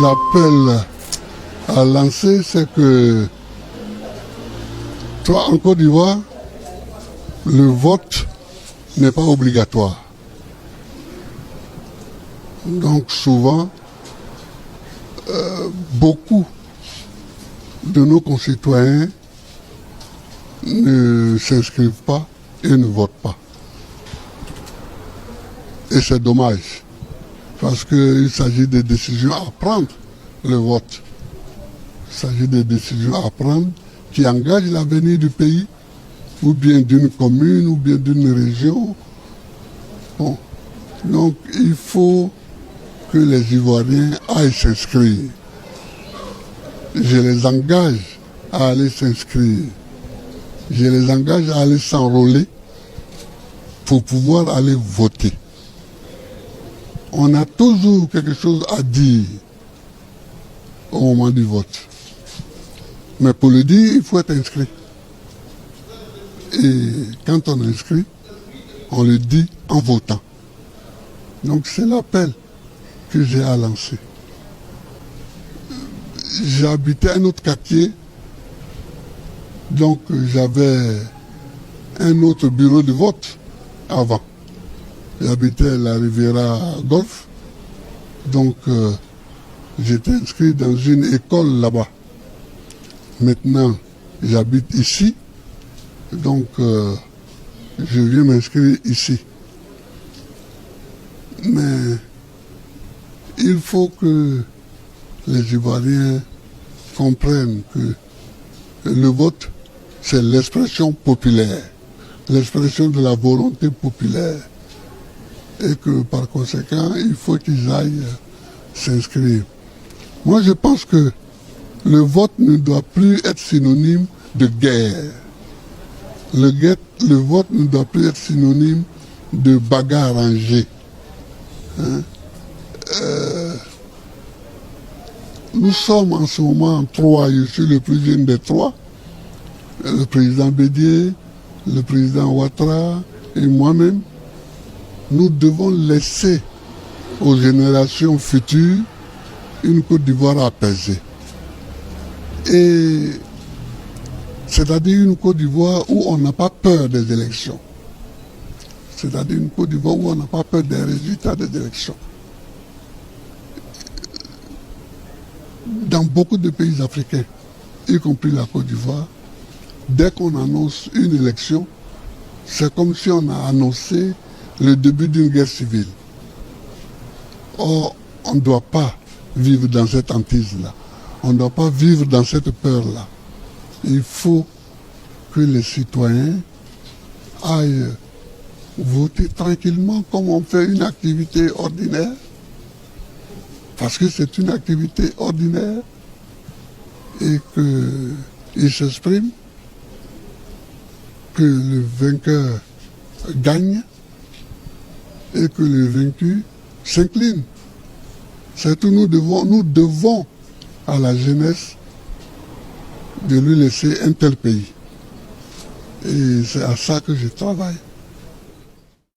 L'appel à lancer, c'est que toi, en Côte d'Ivoire, le vote n'est pas obligatoire. Donc souvent, beaucoup de nos concitoyens ne s'inscrivent pas et ne votent pas. Et c'est dommage, parce qu'il s'agit de décisions à prendre, le vote. Il s'agit de décisions à prendre qui engagent l'avenir du pays, ou bien d'une commune, ou bien d'une région. Bon. Donc il faut que les Ivoiriens aillent s'inscrire. Je les engage à aller s'inscrire. Je les engage à aller s'enrôler pour pouvoir aller voter. On a toujours quelque chose à dire au moment du vote. Mais pour le dire, il faut être inscrit. Et quand on inscrit, on le dit en votant. Donc c'est l'appel que j'ai à lancer. J'habitais un autre quartier, donc j'avais un autre bureau de vote avant. J'habitais la Riviera Golf, donc j'étais inscrit dans une école là-bas. Maintenant, j'habite ici, donc je viens m'inscrire ici. Mais il faut que les Ivoiriens comprennent que le vote, c'est l'expression populaire, l'expression de la volonté populaire. Et que par conséquent, il faut qu'ils aillent s'inscrire. Moi, je pense que le vote ne doit plus être synonyme de guerre. Le vote ne doit plus être synonyme de bagarre rangée. Hein? Nous sommes en ce moment trois, je suis le plus jeune des trois, le président Bédié, le président Ouattara et moi-même. Nous devons laisser aux générations futures une Côte d'Ivoire apaisée. Et c'est-à-dire une Côte d'Ivoire où on n'a pas peur des élections. C'est-à-dire une Côte d'Ivoire où on n'a pas peur des résultats des élections. Dans beaucoup de pays africains, y compris la Côte d'Ivoire, dès qu'on annonce une élection, c'est comme si on a annoncé le début d'une guerre civile. Or, on ne doit pas vivre dans cette hantise-là. On ne doit pas vivre dans cette peur-là. Il faut que les citoyens aillent voter tranquillement comme on fait une activité ordinaire. Parce que c'est une activité ordinaire et qu'ils s'expriment, que le vainqueur gagne et que le vaincu s'incline. C'est tout, nous devons à la jeunesse de lui laisser un tel pays. Et c'est à ça que je travaille.